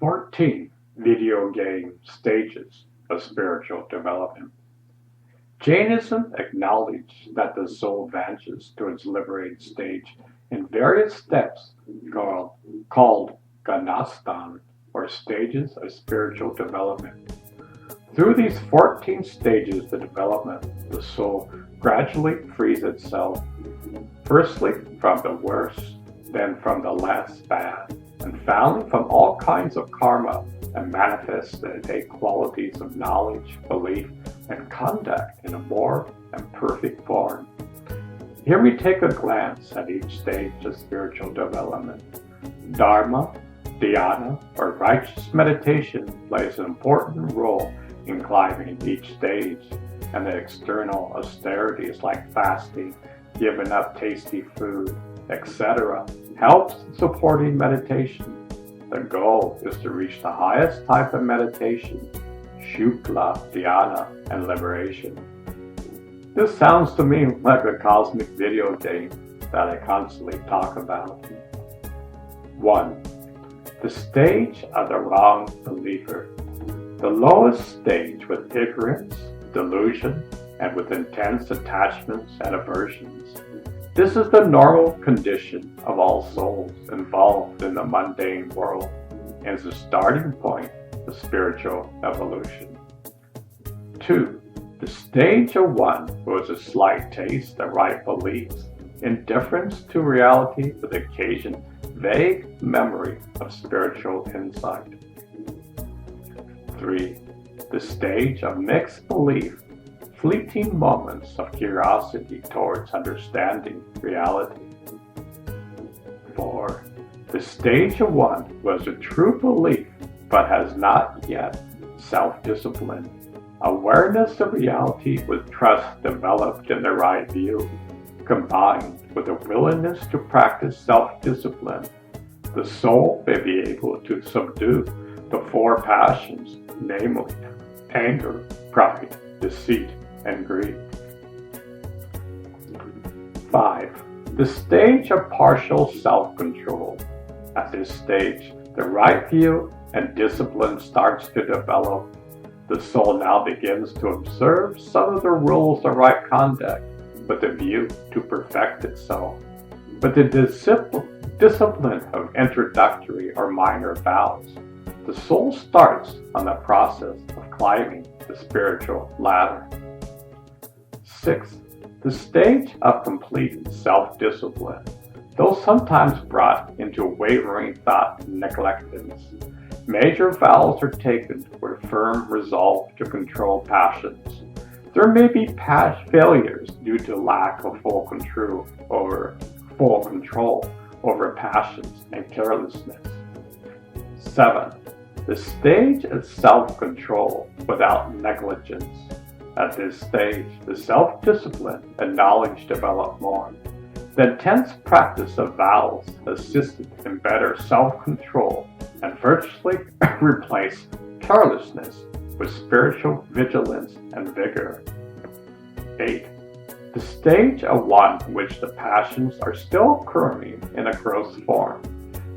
14 video game stages of spiritual development. Jainism acknowledged that the soul advances to its liberated stage in various steps called ganastan, or stages of spiritual development. Through these 14 stages of development, the soul gradually frees itself, firstly from the worst, then from the less bad, and finally from all kinds of karma, and manifests the innate qualities of knowledge, belief, and conduct in a more and perfect form. Here we take a glance at each stage of spiritual development. Dharma, dhyana, or righteous meditation plays an important role in climbing each stage, and the external austerities like fasting, giving up tasty food, etc. helps in supporting meditation. The goal is to reach the highest type of meditation, Shukla, dhyana, and liberation. This sounds to me like a cosmic video game that I constantly talk about. 1. The stage of the wrong believer. The lowest stage with ignorance, delusion, and with intense attachments and aversions. This is the normal condition of all souls involved in the mundane world and is the starting point of spiritual evolution. 2. The stage of one who has a slight taste of right beliefs, indifference to reality with occasion vague memory of spiritual insight. 3. The stage of mixed belief, fleeting moments of curiosity towards understanding reality. 4. The stage of one who has a true belief but has not yet self-discipline, awareness of reality with trust developed in the right view, combined with a willingness to practice self-discipline. The soul may be able to subdue the four passions, namely anger, pride, deceit, and greed. 5. The stage of partial self-control. At this stage, the right view and discipline starts to develop. The soul now begins to observe some of the rules of right conduct with a view to perfect itself. But the discipline of introductory or minor vows, the soul starts on the process of climbing the spiritual ladder. 6. The stage of complete self-discipline, though sometimes brought into wavering thought and neglectance. Major vows are taken with firm resolve to control passions. There may be past failures due to lack of full control over passions and carelessness. 7. The stage of self-control without negligence. At this stage, the self-discipline and knowledge develop more. The intense practice of vows assisted in better self-control and virtually replace carelessness with spiritual vigilance and vigor. 8. The stage of one in which the passions are still occurring in a gross form.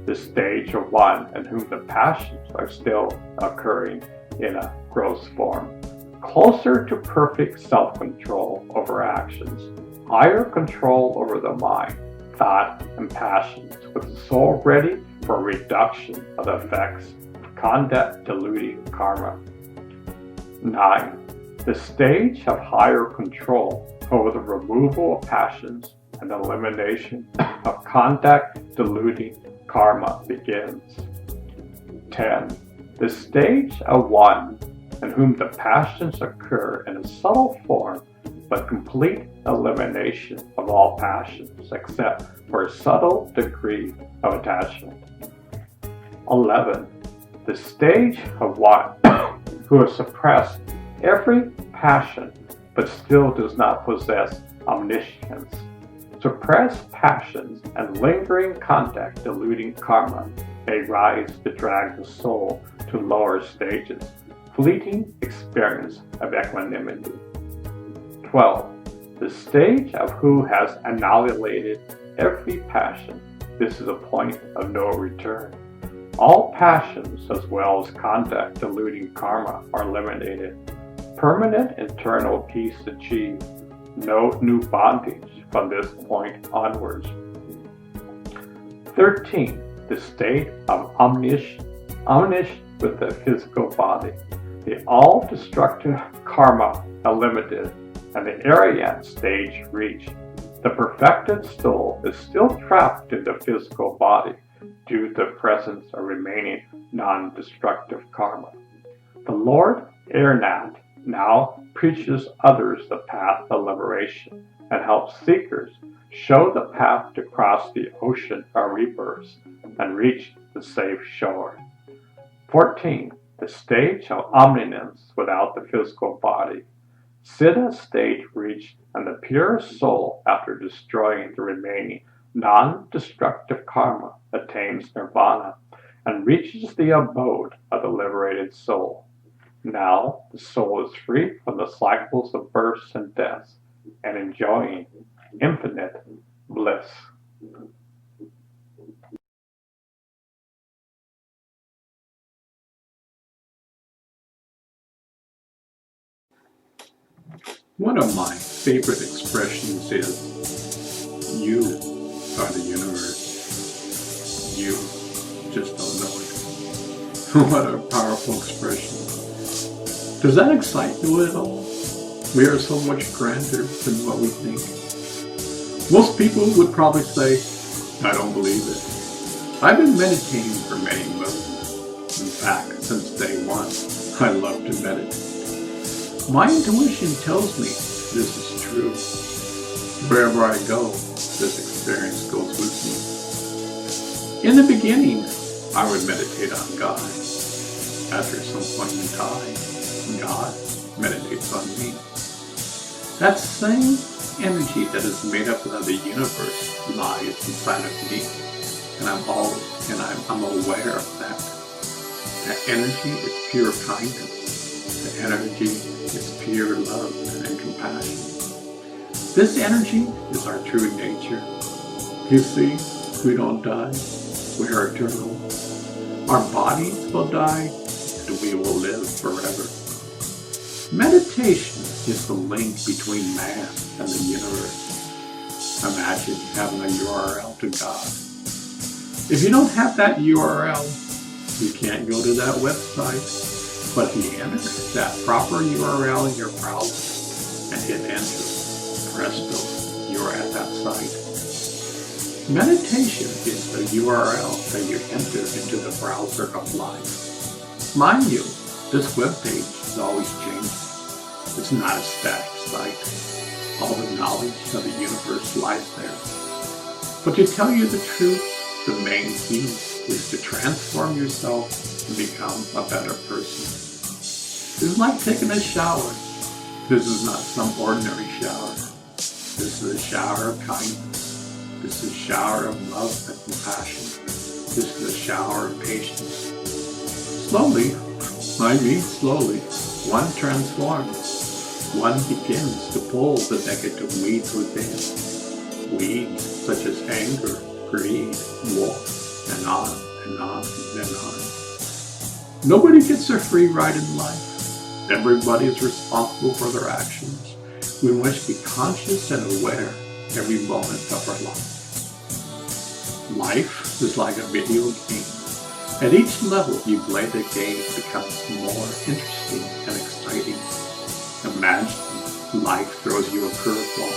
The stage of one in whom the passions are still occurring in a gross form. Closer to perfect self-control over actions, higher control over the mind, thought, and passions, with the soul ready for reduction of the effects of conduct-diluting karma. 9. The stage of higher control over the removal of passions and elimination of conduct-diluting karma begins. 10. The stage of one in whom the passions occur in a subtle form, but complete elimination of all passions except for a subtle degree of attachment. 11. The stage of one who has suppressed every passion but still does not possess omniscience. Suppressed passions and lingering conduct-diluting karma may rise to drag the soul to lower stages, fleeting experience of equanimity. 12. The stage of who has annihilated every passion. This is a point of no return. All passions as well as conduct eluding karma are eliminated. Permanent internal peace achieved. No new bondage from this point onwards. 13. The state of omniscience with the physical body. The all-destructive karma eliminated and the Aryan stage reached. The perfected soul is still trapped in the physical body due to the presence of remaining non-destructive karma. The Lord Arnat now preaches others the path of liberation and helps seekers show the path to cross the ocean of rebirths and reach the safe shore. 14. The stage of omniscience without the physical body. Siddha state reached, and the pure soul, after destroying the remaining non-destructive karma, attains nirvana and reaches the abode of the liberated soul. Now the soul is free from the cycles of births and deaths and enjoying infinite bliss. One of my favorite expressions is, you are the universe. You just don't know it. What a powerful expression. Does that excite you at all? We are so much grander than what we think. Most people would probably say, I don't believe it. I've been meditating for many moons. In fact, since day one, I love to meditate. My intuition tells me this is true. Wherever I go, this experience goes with me. In the beginning, I would meditate on God. After some point in time, God meditates on me. That same energy that is made up of the universe lies inside of me, and I'm aware of that. That energy is pure kindness. The energy is pure love and compassion. This energy is our true nature. You see, we don't die. We are eternal. Our bodies will die, and we will live forever. Meditation is the link between man and the universe. Imagine having a URL to God. If you don't have that URL, you can't go to that website. But if you enter that proper URL in your browser and hit enter, presto, you're at that site. Meditation is the URL that you enter into the browser of life. Mind you, this webpage is always changing. It's not a static site. All the knowledge of the universe lies there. But to tell you the truth, the main key is to transform yourself and become a better person. It's like taking a shower. This is not some ordinary shower. This is a shower of kindness. This is a shower of love and compassion. This is a shower of patience. Slowly, one transforms. One begins to pull the negative weeds within. Weeds such as anger, greed, war, and on and on and on. Nobody gets a free ride in life. Everybody is responsible for their actions. We must be conscious and aware every moment of our life. Life is like a video game. At each level you play, the game becomes more interesting and exciting. Imagine life throws you a curveball.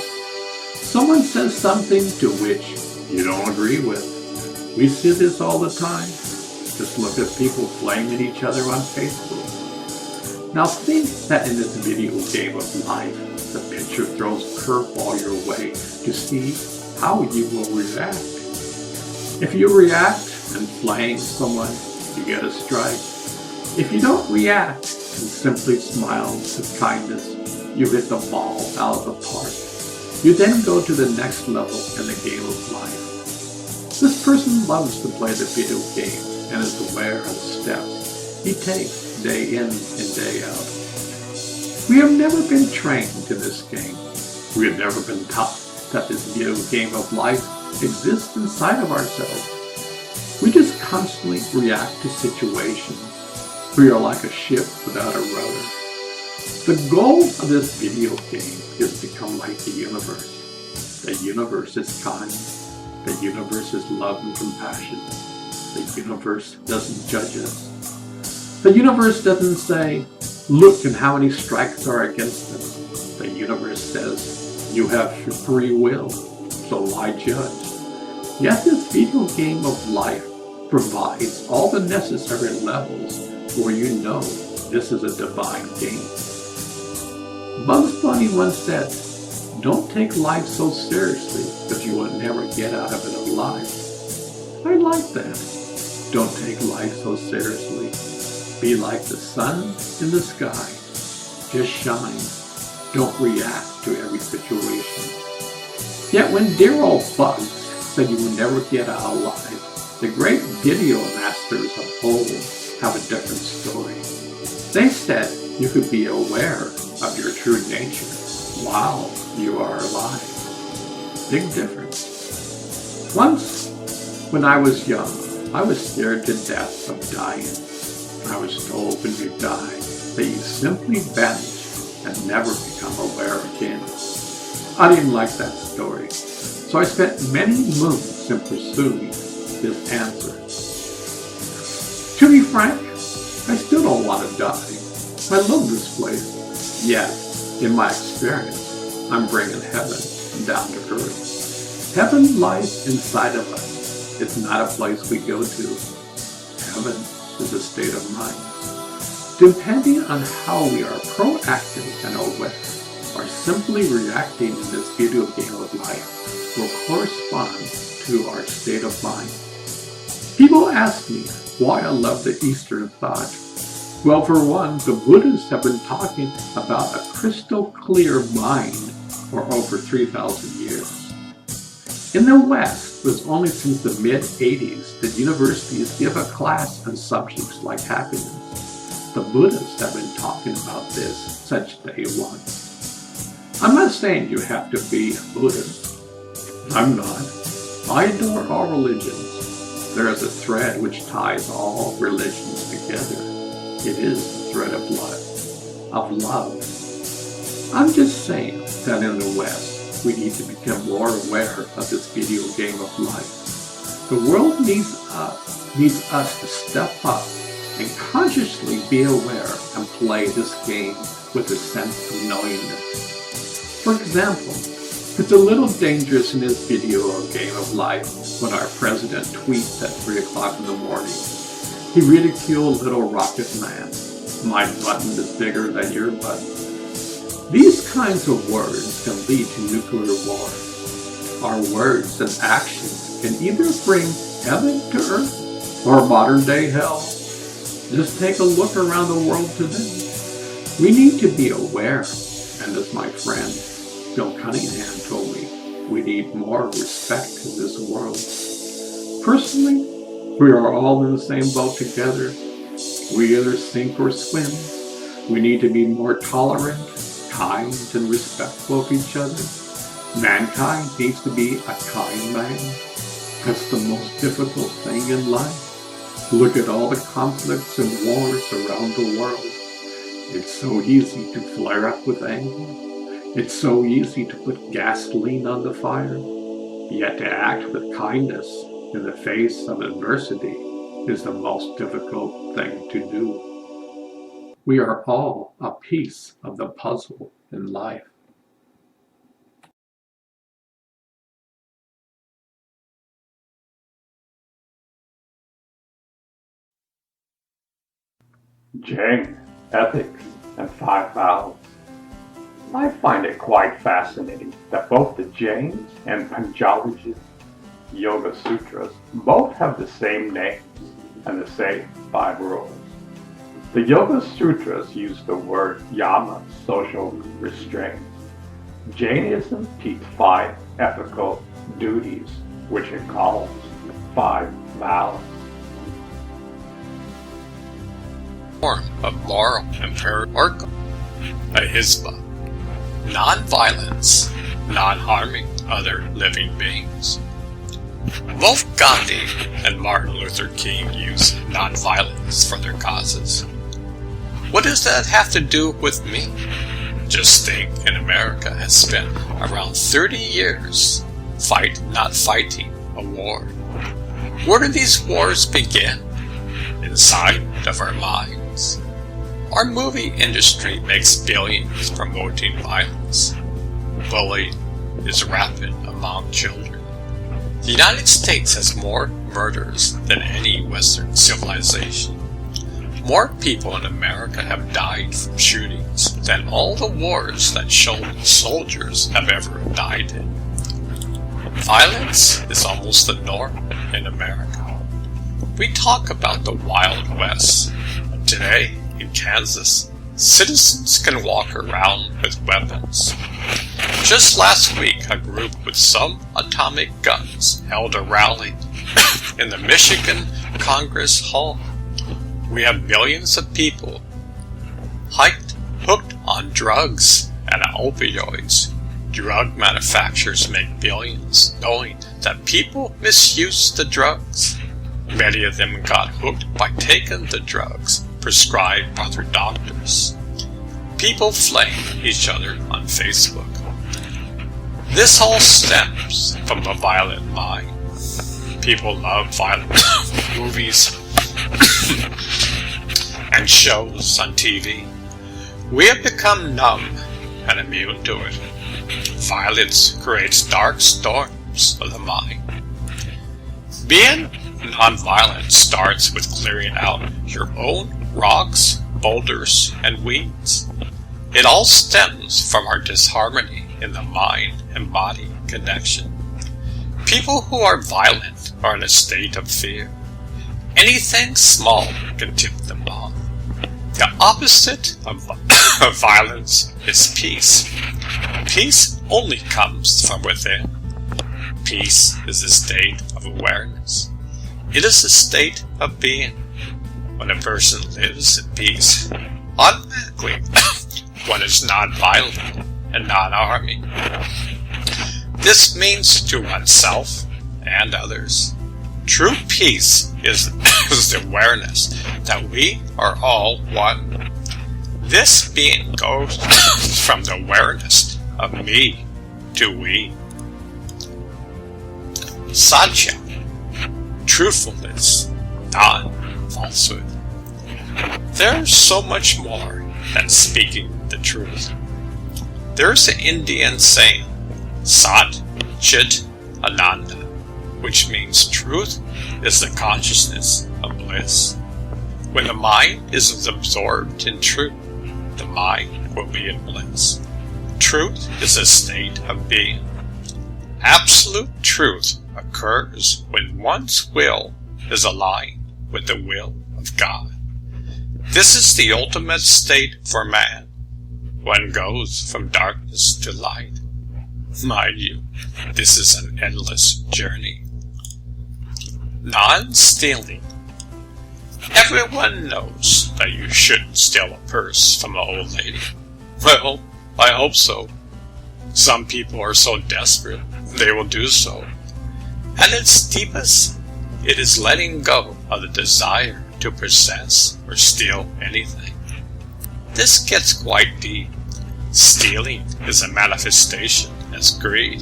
Someone says something to which you don't agree with. We see this all the time. Just look at people flaming each other on Facebook. Now think that in this video game of life, the picture throws a curveball your way to see how you will react. If you react and flame someone, you get a strike. If you don't react and simply smile with kindness, you hit the ball out of the park. You then go to the next level in the game of life. This person loves to play the video game and is aware of the steps he takes day in and day out. We have never been trained in this game. We have never been taught that this video game of life exists inside of ourselves. We just constantly react to situations. We are like a ship without a rudder. The goal of this video game is to become like the universe. The universe is kind. The universe is love and compassion. The universe doesn't judge us. The universe doesn't say, look at how many strikes are against us. The universe says, you have free will, so why judge? Yet this video game of life provides all the necessary levels where you know this is a divine game. Bugs Bunny once said, don't take life so seriously because you will never get out of it alive. I like that. Don't take life so seriously. Be like the sun in the sky. Just shine. Don't react to every situation. Yet when dear old Bugs said you will never get out alive, the great video masters of old have a different story. They said you could be aware of your true nature while you are alive. Big difference. Once, when I was young, I was scared to death of dying. I was told when you die that you simply vanish and never become aware again. I didn't like that story, so I spent many moons in pursuing this answer. To be frank, I still don't want to die. I love this place. Yet, in my experience, I'm bringing heaven down to earth. Heaven lies inside of us. It's not a place we go to. Heaven is a state of mind. Depending on how we are proactive and aware, or simply reacting in this video game of life, will correspond to our state of mind. People ask me why I love the Eastern thought. Well, for one, the Buddhists have been talking about a crystal clear mind for over 3,000 years. In the West, it was only since the mid-80s that universities give a class on subjects like happiness. The Buddhists have been talking about this since day one. I'm not saying you have to be a Buddhist. I'm not. I adore all religions. There is a thread which ties all religions together. It is the thread of love. I'm just saying that in the West, we need to become more aware of this video game of life. The world needs us to step up and consciously be aware and play this game with a sense of knowingness. For example, it's a little dangerous in this video game of life when our president tweets at 3 o'clock in the morning. He ridiculed little rocket man. My button is bigger than your button. These kinds of words can lead to nuclear war. Our words and actions can either bring heaven to earth or modern day hell. Just take a look around the world today. We need to be aware, and as my friend Bill Cunningham told me, we need more respect in this world. Personally, we are all in the same boat together. We either sink or swim. We need to be more tolerant, kind, and respectful of each other. Mankind needs to be a kind man. That's the most difficult thing in life. Look at all the conflicts and wars around the world. It's so easy to flare up with anger. It's so easy to put gasoline on the fire. Yet to act with kindness in the face of adversity is the most difficult thing to do. We are all a piece of the puzzle in life. Jain, ethics, and 5 vows. I find it quite fascinating that both the Jains and Panjali's Yoga Sutras both have the same names and the same 5 rules. The Yoga Sutras use the word yama, social restraint. Jainism teaches 5 ethical duties, which it calls 5 vows. Form of moral imperative ahisba, non-violence, non-harming other living beings, Both Gandhi and Martin Luther King used nonviolence for their causes. What does that have to do with me? Just think, in America has spent around 30 years not fighting a war. Where do these wars begin? Inside of our minds. Our movie industry makes billions promoting violence. Bullying is rampant among children. The United States has more murders than any Western civilization. More people in America have died from shootings than all the wars that soldiers have ever died in. Violence is almost the norm in America. We talk about the Wild West. Today, in Kansas, citizens can walk around with weapons. Just last week, a group with some atomic guns held a rally in the Michigan Congress Hall. We have millions of people hooked on drugs and opioids. Drug manufacturers make billions knowing that people misuse the drugs. Many of them got hooked by taking the drugs prescribed by their doctors. People flame each other on Facebook. This all stems from a violent mind. People love violent movies and shows on TV. We have become numb and immune to it. Violence creates dark storms of the mind. Being nonviolent starts with clearing out your own rocks, boulders, and weeds. It all stems from our disharmony in the mind and body connection. People who are violent are in a state of fear. Anything small can tip them off. The opposite of violence is peace. Peace only comes from within. Peace is a state of awareness. It is a state of being. When a person lives in peace, automatically one is non-violent and non-harming. This means to oneself and others. True peace is the awareness that we are all one. This being goes from the awareness of me to we. Satya, truthfulness, non-falsehood. There's so much more than speaking the truth. There's an Indian saying, Sat Chit Ananda, which means truth is the consciousness of bliss. When the mind is absorbed in truth, the mind will be in bliss. Truth is a state of being. Absolute truth occurs when one's will is aligned with the will of God. This is the ultimate state for man. One goes from darkness to light. Mind you, this is an endless journey. Non-stealing. Everyone knows that you shouldn't steal a purse from an old lady. Well, I hope so. Some people are so desperate, they will do so. At its deepest, it is letting go of the desire to possess or steal anything. This gets quite deep. Stealing is a manifestation as greed.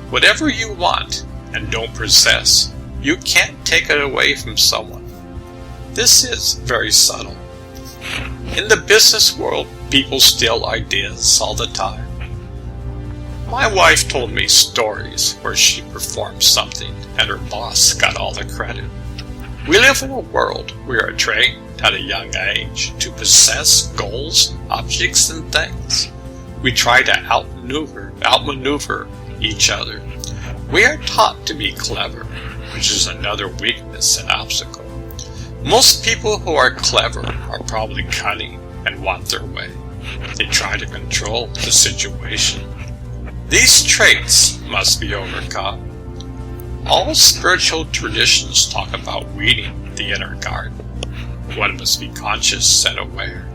Whatever you want and don't possess, you can't take it away from someone. This is very subtle. In the business world, people steal ideas all the time. My wife told me stories where she performed something and her boss got all the credit. We live in a world we are trained at a young age to possess goals, objects, and things. We try to outmaneuver each other. We are taught to be clever, which is another weakness and obstacle. Most people who are clever are probably cunning and want their way. They try to control the situation. These traits must be overcome. All spiritual traditions talk about weeding the inner garden. One must be conscious and aware.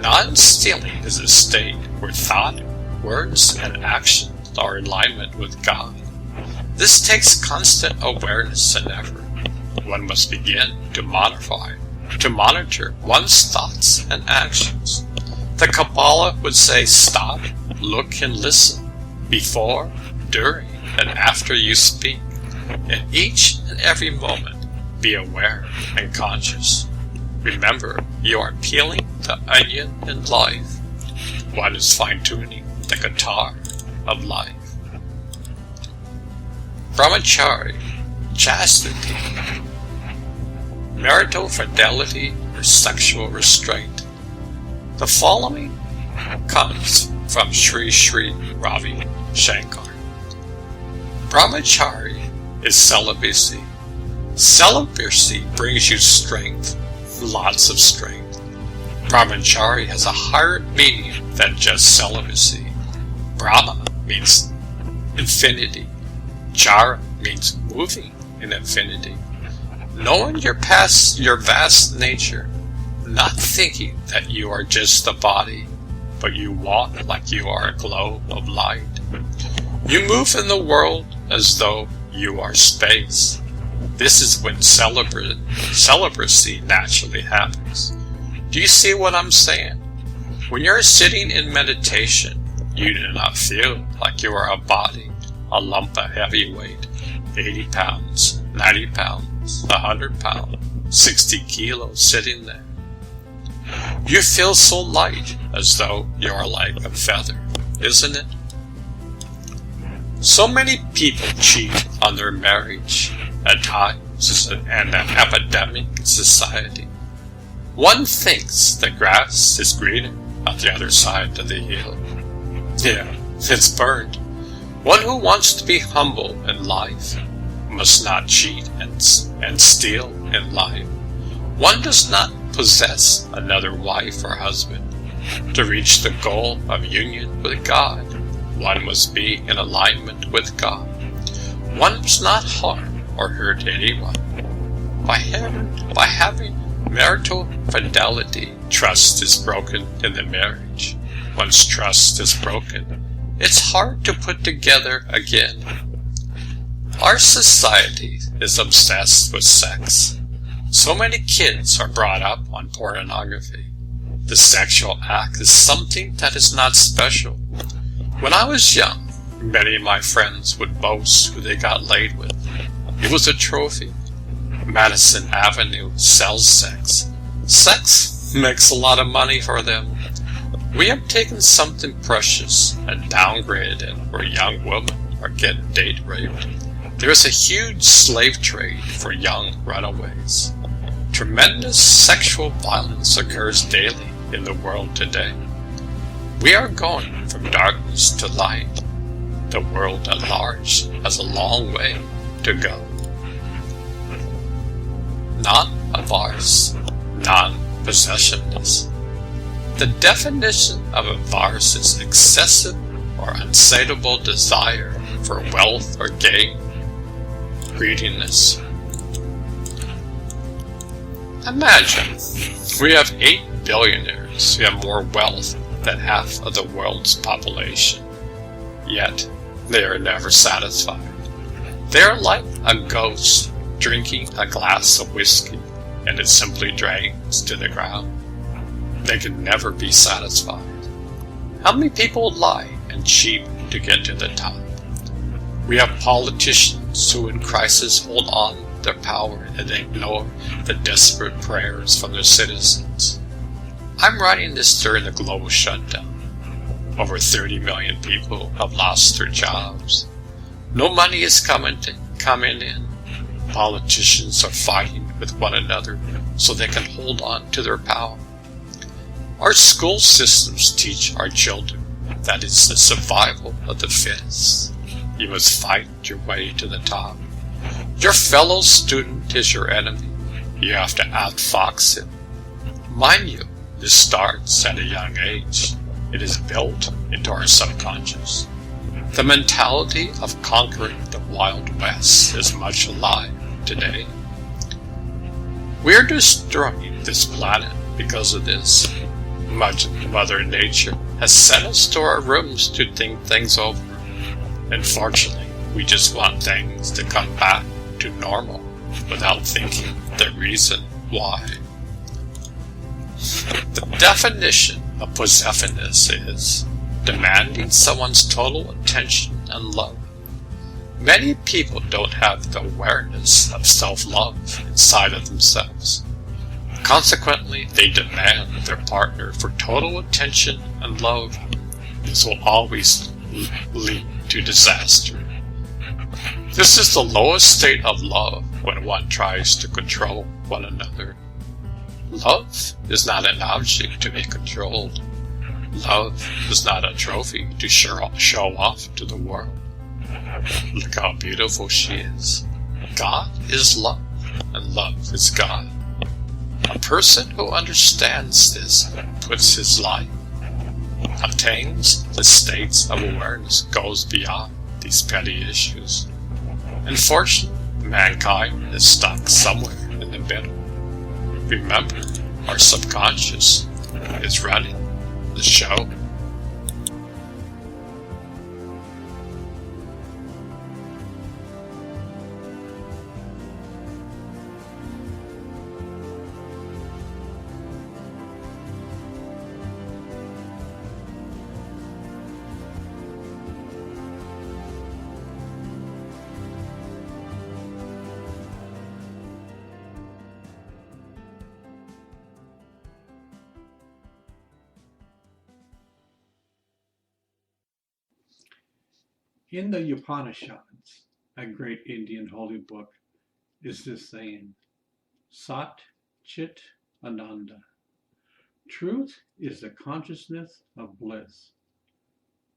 Non-stealing is a state where thought, words, and actions are in alignment with God. This takes constant awareness and effort. One must begin to monitor one's thoughts and actions. The Kabbalah would say stop, look and listen, before, during, and after you speak. In each and every moment, be aware and conscious. Remember, you are peeling the onion in life. One is fine-tuning the guitar of life. Brahmachari, chastity, marital fidelity or sexual restraint. The following comes from Sri Sri Ravi Shankar. Brahmachari is celibacy. Celibacy brings you strength, lots of strength. Brahmachari has a higher meaning than just celibacy. Brahma means infinity. Chara means moving in infinity. Knowing your vast nature, not thinking that you are just the body, but you walk like you are a globe of light. You move in the world as though you are space. This is when celibacy naturally happens. Do you see what I'm saying? When you're sitting in meditation, you do not feel like you are a body, a lump of heavy weight, 80 pounds, 90 pounds, 100 pounds, 60 kilos sitting there. You feel so light, as though you are like a feather, isn't it? So many people cheat on their marriage. At times, and an epidemic in society. One thinks the grass is greener on the other side of the hill. Yeah, it's burned. One who wants to be humble in life must not cheat and steal in life. One does not possess another wife or husband to reach the goal of union with God. One must be in alignment with God. One must not harm or hurt anyone. By having marital fidelity, trust is broken in the marriage. Once trust is broken, it's hard to put together again. Our society is obsessed with sex. So many kids are brought up on pornography. The sexual act is something that is not special. When I was young, many of my friends would boast who they got laid with. It was a trophy. Madison Avenue sells sex. Sex makes a lot of money for them. We have taken something precious and downgraded it where young women are getting date raped. There is a huge slave trade for young runaways. Tremendous sexual violence occurs daily in the world today. We are going from darkness to light. The world at large has a long way to go. Non-avarse, non-possessiveness. The definition of avarice is excessive or unsatiable desire for wealth or gain, greediness. Imagine, we have 8 billionaires who have more wealth than half of the world's population, yet they are never satisfied. They are like a ghost drinking a glass of whiskey and it simply drains to the ground. They can never be satisfied. How many people lie and cheat to get to the top? We have politicians who in crisis hold on to their power and ignore the desperate prayers from their citizens. I'm writing this during the global shutdown. Over 30 million people have lost their jobs. No money is coming in. Politicians are fighting with one another so they can hold on to their power. Our school systems teach our children that it's the survival of the fittest. You must fight your way to the top. Your fellow student is your enemy. You have to outfox him. Mind you, this starts at a young age. It is built into our subconscious. The mentality of conquering the Wild West is much alive today. We are destroying this planet because of this. Mother Nature has sent us to our rooms to think things over. Unfortunately, We just want things to come back to normal without thinking the reason why. The definition of possessiveness is demanding someone's total attention and love. Many people don't have the awareness of self-love inside of themselves. Consequently, they demand their partner for total attention and love. This will always lead to disaster. This is the lowest state of love when one tries to control one another. Love is not an object to be controlled. Love is not a trophy to show off to the world. Look how beautiful she is. God is love, and love is God. A person who understands this puts his life, attains the states of awareness, goes beyond these petty issues. Unfortunately, mankind is stuck somewhere in the middle. Remember, our subconscious is running the show. In the Upanishads, a great Indian holy book, is this saying, Sat Chit Ananda. Truth is the consciousness of bliss.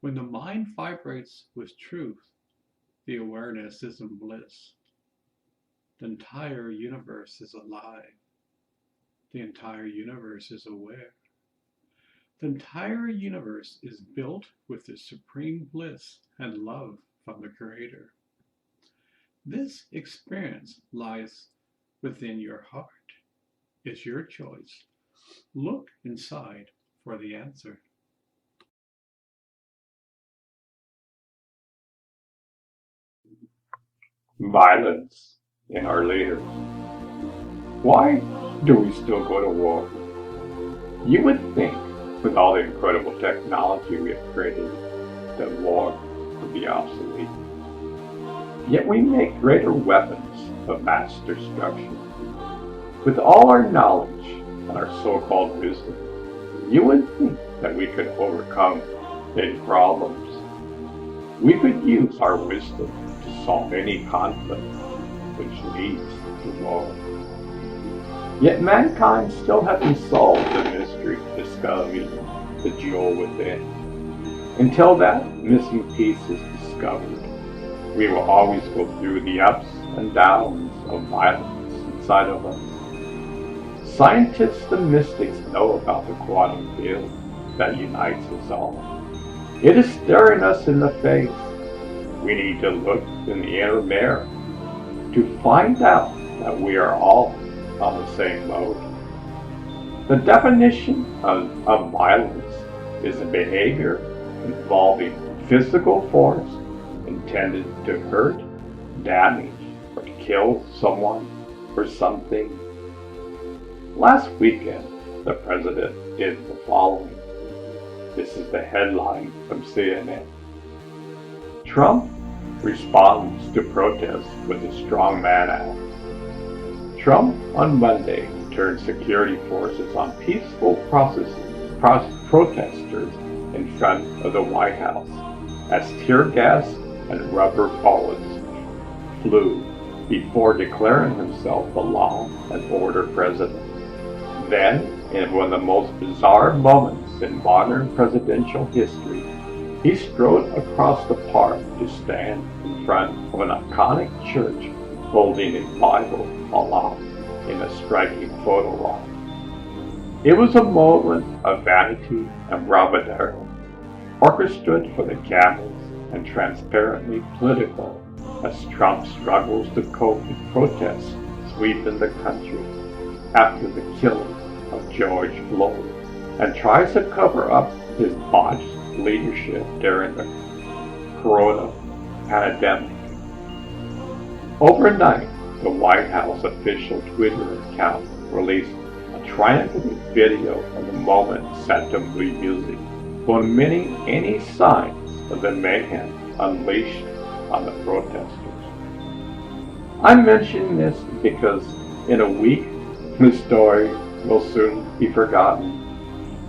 When the mind vibrates with truth, the awareness is in bliss. The entire universe is alive. The entire universe is aware. The entire universe is built with the supreme bliss and love from the Creator. This experience lies within your heart. It's your choice. Look inside for the answer. Violence in our leaders. Why do we still go to war? You would think, with all the incredible technology we have created, that war would be obsolete. Yet we make greater weapons of mass destruction. With all our knowledge and our so-called wisdom, you would think that we could overcome any problems. We could use our wisdom to solve any conflict which leads to war. Yet mankind still hasn't solved the mystery of discovering the jewel within. Until that missing piece is discovered, we will always go through the ups and downs of violence inside of us. Scientists and mystics know about the quantum field that unites us all. It is staring us in the face. We need to look in the inner mirror to find out that we are all on the same mode. The definition of violence is a behavior involving physical force intended to hurt, damage, or kill someone or something. Last weekend, the president did the following. This is the headline from CNN. Trump responds to protests with a strongman act. Trump on Monday turned security forces on peaceful protesters in front of the White House as tear gas and rubber bullets flew before declaring himself the law and order president. Then, in one of the most bizarre moments in modern presidential history, he strode across the park to stand in front of an iconic church holding a Bible aloft in a striking photo op. It was a moment of vanity and bravado, orchestrated for the cameras and transparently political as Trump struggles to cope with protests sweeping the country after the killing of George Floyd and tries to cover up his botched leadership during the corona pandemic Overnight, the White House official Twitter account released a triumphant video of the moment set to movie music, omitting any signs of the mayhem unleashed on the protesters. I'm mentioning this because in a week, the story will soon be forgotten.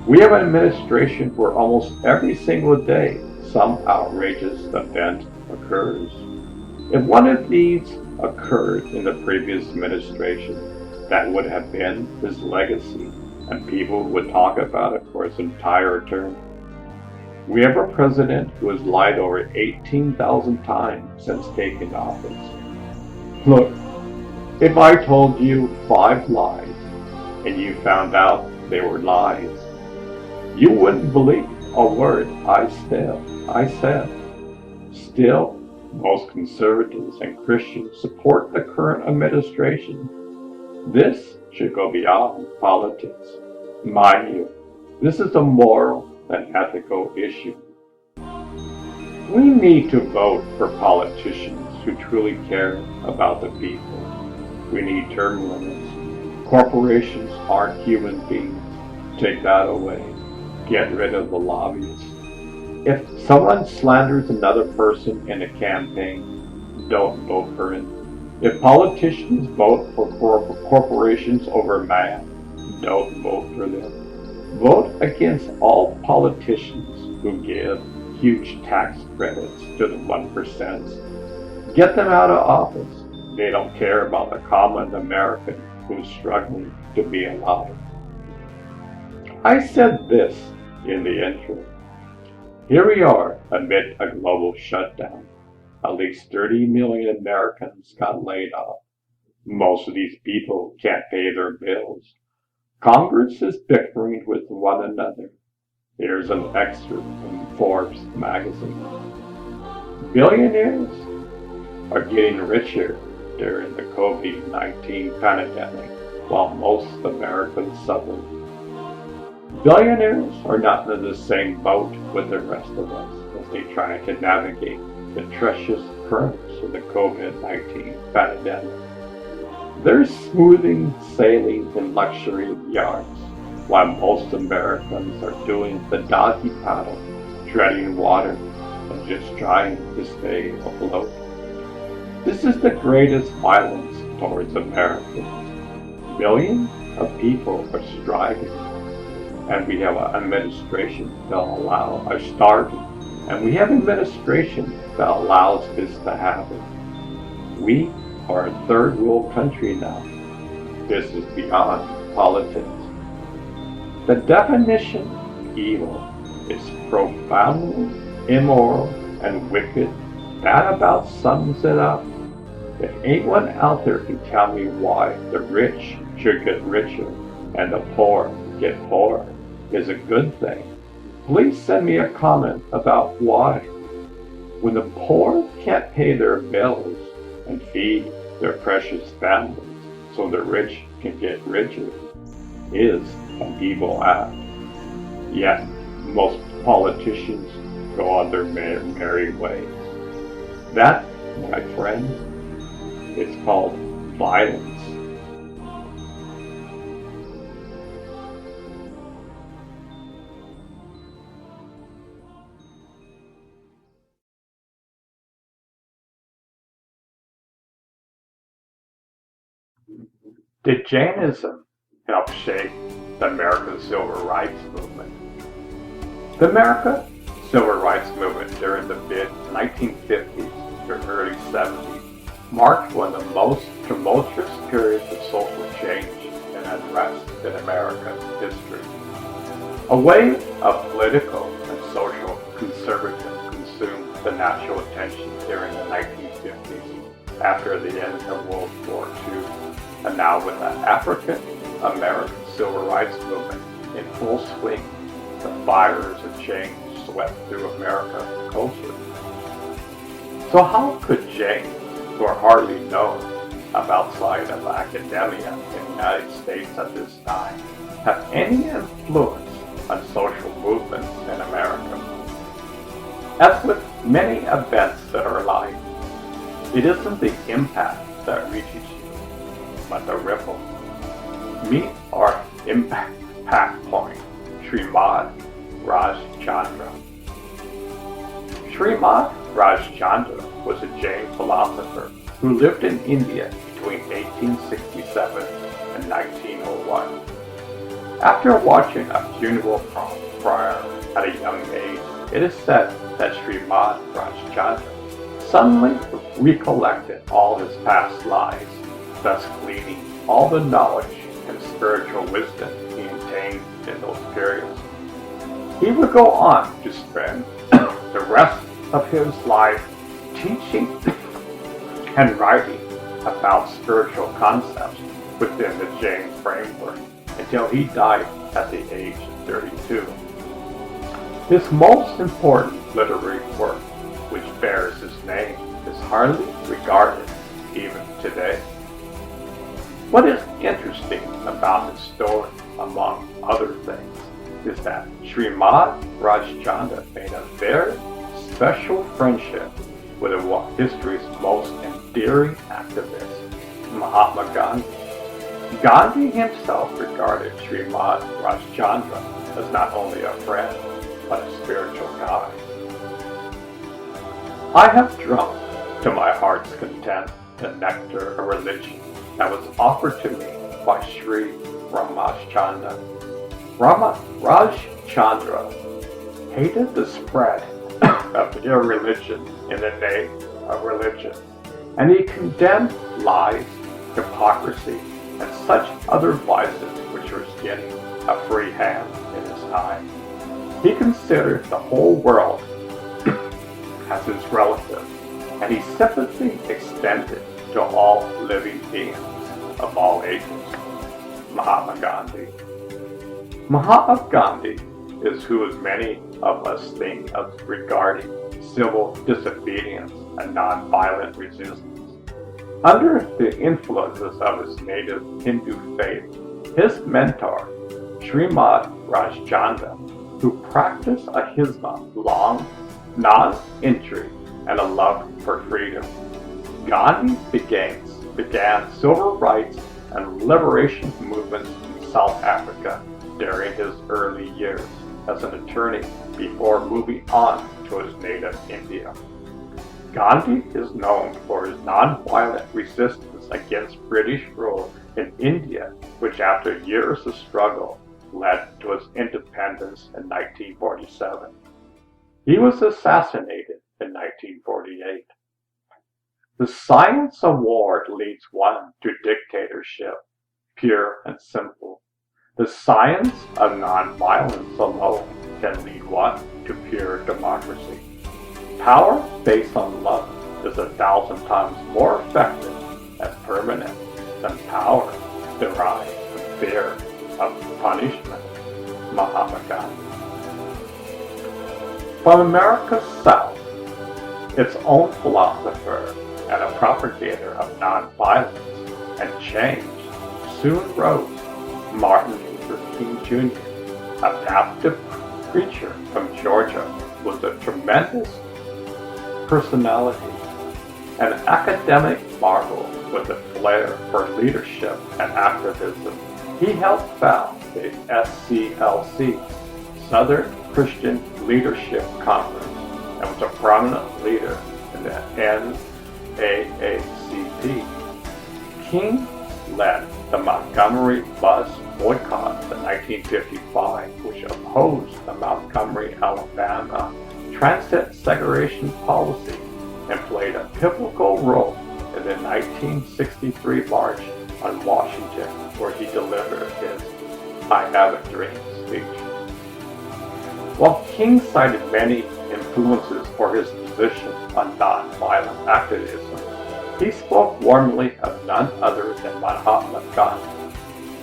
We have an administration where almost every single day some outrageous event occurs. If one of these occurred in the previous administration, that would have been his legacy, and people would talk about it for his entire term. We have a president who has lied over 18,000 times since taking office. Look, if I told you 5 lies and you found out they were lies, you wouldn't believe a word I said. Still, most conservatives and Christians support the current administration. This should go beyond politics. Mind you, this is a moral and ethical issue. We need to vote for politicians who truly care about the people. We need term limits. Corporations aren't human beings. Take that away. Get rid of the lobbyists. If someone slanders another person in a campaign, don't vote for him. If politicians vote for corporations over man, don't vote for them. Vote against all politicians who give huge tax credits to the 1%. Get them out of office. They don't care about the common American who's struggling to be alive. I said this in the intro. Here we are amid a global shutdown. At least 30 million Americans got laid off. Most of these people can't pay their bills. Congress is bickering with one another. Here's an excerpt from Forbes magazine. Billionaires are getting richer during the COVID-19 pandemic, while most Americans suffer. Billionaires are not in the same boat with the rest of us as they try to navigate the treacherous currents of the COVID-19 pandemic. They're smoothing sailing in luxury yachts, while most Americans are doing the doggy paddle, treading water, and just trying to stay afloat. This is the greatest violence towards Americans. Millions of people are striving, and we have an administration that are starving, and we have an administration that allows this to happen. We are a third world country now. This is beyond politics. The definition of evil is profoundly immoral and wicked. That about sums it up. If anyone out there can tell me why the rich should get richer and the poor get poorer is a good thing, please send me a comment about why. When the poor can't pay their bills and feed their precious families so the rich can get richer is an evil act. Yet most politicians go on their merry ways. That, my friend, is called violence. Did Jainism help shape the American Civil Rights Movement? The American Civil Rights Movement during the mid-1950s to early 70s marked one of the most tumultuous periods of social change and unrest in American history. A wave of political and social conservatism consumed the national attention during the 1950s after the end of World War II, and now with the African American Civil Rights Movement in full swing, the fires of change swept through American culture. So how could James, who are hardly known outside of academia in the United States at this time, have any influence on social movements in America? As with many events that are life, it isn't the impact that reaches you, but the ripple. Meet our impact point, Srimad Rajchandra. Srimad Rajchandra was a Jain philosopher who lived in India between 1867 and 1901. After watching a funeral prior at a young age, it is said that Srimad Rajchandra suddenly recollected all his past lives, thus gleaning all the knowledge and spiritual wisdom he attained in those periods. He would go on to spend the rest of his life teaching and writing about spiritual concepts within the Jain framework until he died at the age of 32. His most important literary work, which bears his name, is hardly regarded even today. What is interesting about his story, among other things, is that Srimad Rajchandra made a very special friendship with history's most endearing activist, Mahatma Gandhi. Gandhi himself regarded Srimad Rajchandra as not only a friend, but a spiritual guide. I have drunk to my heart's content the nectar of religion that was offered to me by Sri Ramachandra. Rajchandra hated the spread of irreligion in the name of religion, and he condemned lies, hypocrisy, and such other vices which were getting a free hand in his time. He considered the whole world as his relative, and his sympathy extended to all living beings of all ages. Mahatma Gandhi. Mahatma Gandhi is who many of us think of regarding civil disobedience and nonviolent resistance. Under the influences of his native Hindu faith, his mentor, Srimad Rajchandra, who practiced ahisma, long, non-injury, and a love for freedom. Gandhi began civil rights and liberation movements in South Africa during his early years as an attorney before moving on to his native India. Gandhi is known for his non-violent resistance against British rule in India, which after years of struggle led to his independence in 1947. He was assassinated in 1948. The science of war leads one to dictatorship, pure and simple. The science of nonviolence alone can lead one to pure democracy. Power based on love is 1,000 times more effective and permanent than power derived from fear of punishment. Mahatma Gandhi. From America's South, its own philosopher and a propagator of nonviolence and change, soon rose Martin Luther King Jr., a Baptist preacher from Georgia with a tremendous personality, an academic marvel with a flair for leadership and activism. He helped found the SCLC, Southern Christian Leadership Conference, and was a prominent leader in the NAACP. King led the Montgomery bus boycott in 1955, which opposed the Montgomery, Alabama transit segregation policy and played a pivotal role in the 1963 March on Washington, where he delivered his I Have a Dream speech. While King cited many influences for his position on nonviolent activism, he spoke warmly of none other than Mahatma Gandhi.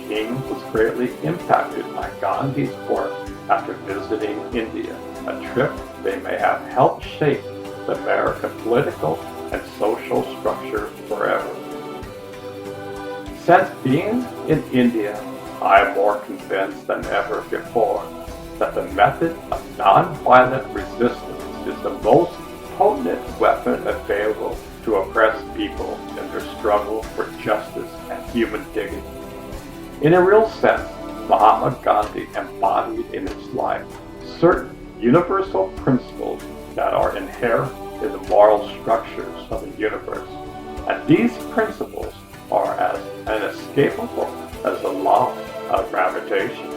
King was greatly impacted by Gandhi's work after visiting India, a trip they may have helped shape the American political and social structure forever. Since being in India, I am more convinced than ever before that the method of nonviolent resistance is the most potent weapon available to oppress people in their struggle for justice and human dignity. In a real sense, Mahatma Gandhi embodied in his life certain universal principles that are inherent in the moral structures of the universe, and these principles are as inescapable as the law of gravitation.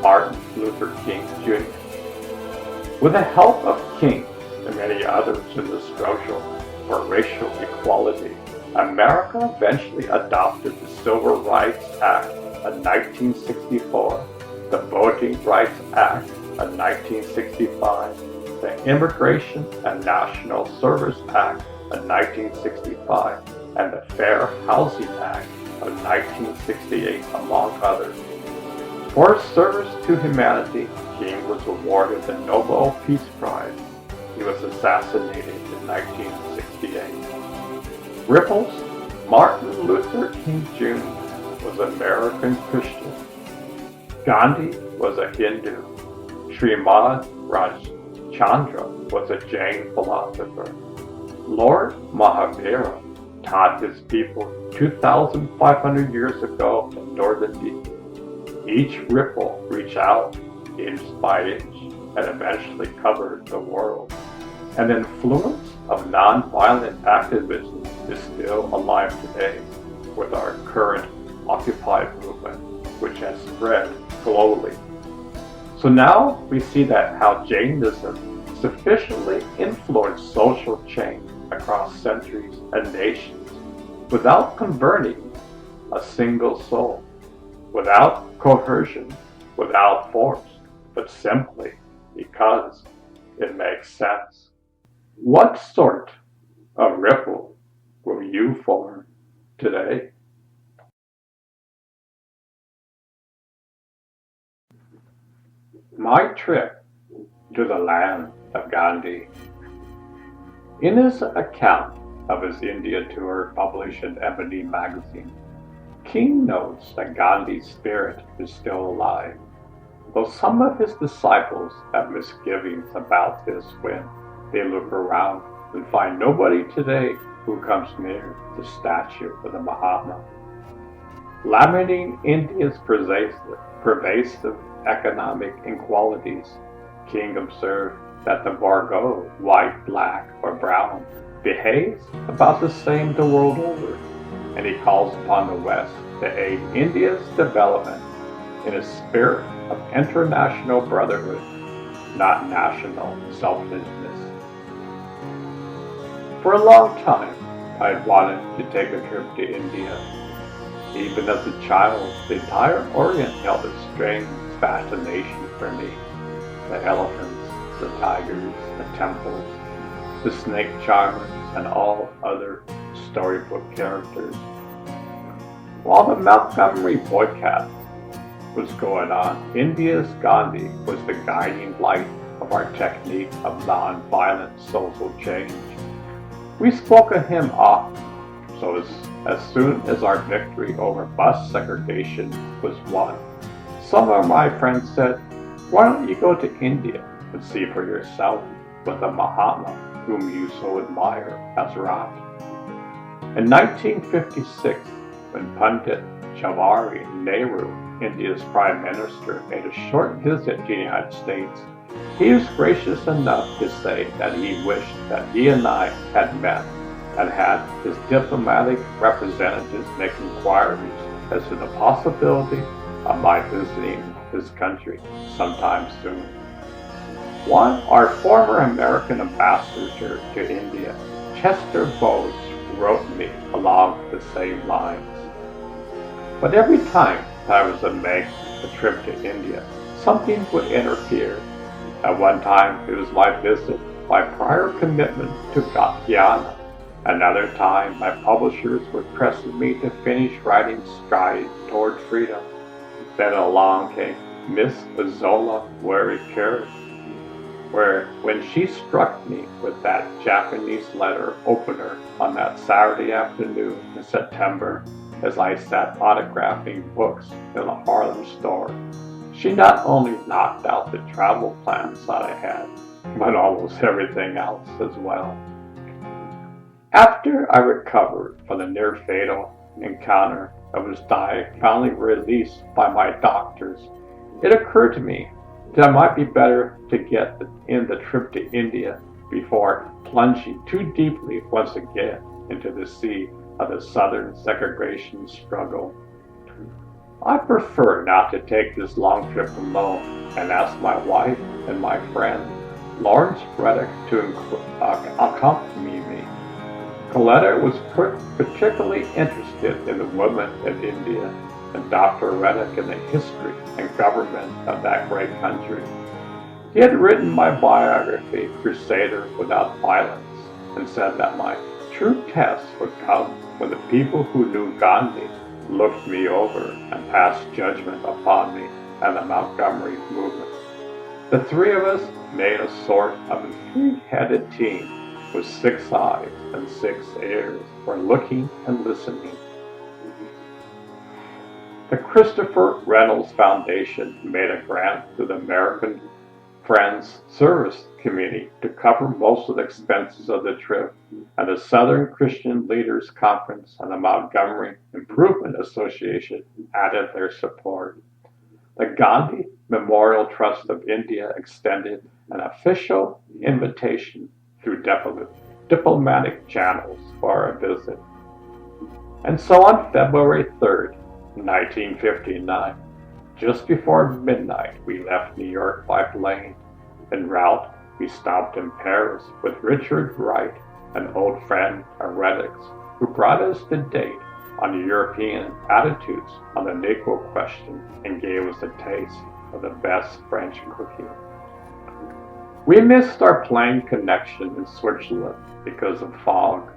Martin Luther King Jr. With the help of King and many others in the struggle for racial equality, America eventually adopted the Civil Rights Act of 1964, the Voting Rights Act of 1965, the Immigration and National Service Act of 1965, and the Fair Housing Act of 1968, among others. For his service to humanity, King was awarded the Nobel Peace Prize. He was assassinated in 1968. Ripples, Martin Luther King Jr. was an American Christian. Gandhi was a Hindu. Srimad Rajchandra was a Jain philosopher. Lord Mahavira taught his people 2,500 years ago in northern India. Each ripple reached out inch by inch and eventually covered the world. And the influence of nonviolent activism is still alive today with our current Occupy movement, which has spread globally. So now we see that how Jainism sufficiently influenced social change across centuries and nations without converting a single soul, without coercion, without force, but simply because it makes sense. What sort of ripple will you form today? My trip to the land of Gandhi. In his account of his India tour published in Ebony magazine, King notes that Gandhi's spirit is still alive, though some of his disciples have misgivings about this when they look around and find nobody today who comes near the statue of the Mahatma. Lamenting India's pervasive economic inequalities, King observed that the Vargo, white, black, or brown, behaves about the same the world over, and he calls upon the West to aid India's development in a spirit of international brotherhood, not national selfishness. For a long time, I had wanted to take a trip to India. Even as a child, the entire Orient held a strange fascination for me. The elephants, the tigers, the temples, the snake charmers, and all other storybook characters. While the Montgomery boycott was going on, India's Gandhi was the guiding light of our technique of non-violent social change. We spoke of him often, so as soon as our victory over bus segregation was won, some of my friends said, "Why don't you go to India and see for yourself what the Mahatma, whom you so admire, has wrought?" In 1956, when Pandit Jawaharlal Nehru, India's Prime Minister, made a short visit to the United States, he was gracious enough to say that he wished that he and I had met and had his diplomatic representatives make inquiries as to the possibility of my visiting his country sometime soon. Our former American ambassador to India, Chester Bowes, wrote me along the same lines. But every time I was to make a trip to India, something would interfere. At one time, it was my visit, my prior commitment to Guyana. Another time, my publishers were pressing me to finish writing Stride Toward Freedom. Then along came Miss Isola Wari-Carey, when she struck me with that Japanese letter opener on that Saturday afternoon in September as I sat autographing books in a Harlem store. She not only knocked out the travel plans that I had, but almost everything else as well. After I recovered from the near-fatal encounter I was finally released by my doctors, it occurred to me that it might be better to get in the trip to India before plunging too deeply once again into the sea of the Southern segregation struggle. I prefer not to take this long trip alone and asked my wife and my friend, Lawrence Reddick, to accompany me. Coletta was particularly interested in the women of India and Dr. Reddick in the history and government of that great country. He had written my biography, Crusader Without Violence, and said that my true test would come when the people who knew Gandhi looked me over and passed judgment upon me and the Montgomery movement. The three of us made a sort of a three-headed team with 6 eyes and 6 ears for looking and listening. The Christopher Reynolds Foundation made a grant to the American Friends Service Committee to cover most of the expenses of the trip, and the Southern Christian Leaders Conference and the Montgomery Improvement Association added their support. The Gandhi Memorial Trust of India extended an official invitation through diplomatic channels for our visit. And so on February 3rd, 1959, just before midnight, we left New York by plane. En route, we stopped in Paris with Richard Wright, an old friend of Reddick's, who brought us to date on European attitudes on the Negro question and gave us a taste of the best French cooking. We missed our plane connection in Switzerland because of fog,